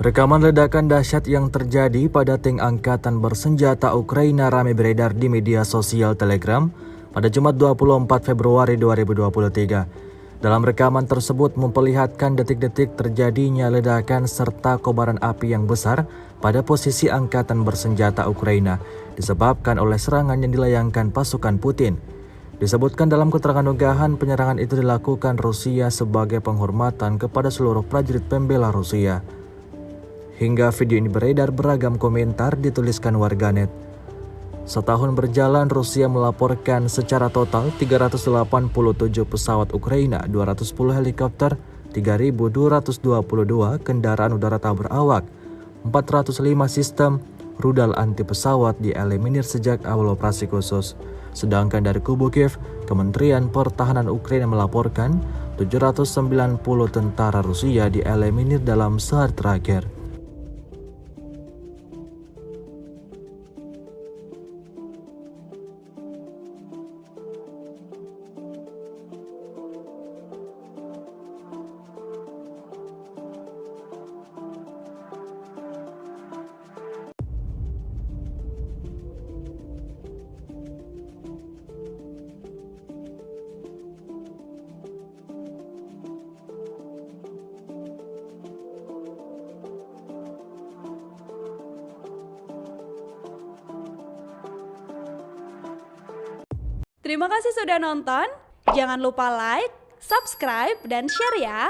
Rekaman ledakan dahsyat yang terjadi pada tank angkatan bersenjata Ukraina ramai beredar di media sosial Telegram pada Jumat 24 Februari 2023. Dalam rekaman tersebut memperlihatkan detik-detik terjadinya ledakan serta kobaran api yang besar pada posisi angkatan bersenjata Ukraina disebabkan oleh serangan yang dilayangkan pasukan Putin. Disebutkan dalam keterangan unggahan, penyerangan itu dilakukan Rusia sebagai penghormatan kepada seluruh prajurit pembela Rusia. Hingga video ini beredar, beragam komentar dituliskan warganet. Setahun berjalan, Rusia melaporkan secara total 387 pesawat Ukraina, 210 helikopter, 3.222 kendaraan udara tak berawak, 405 sistem rudal anti pesawat dieliminir sejak awal operasi khusus. Sedangkan dari kubu Kiev, Kementerian Pertahanan Ukraina melaporkan 790 tentara Rusia dieliminir dalam sehari terakhir. Terima kasih sudah nonton. Jangan lupa like, subscribe, dan share ya.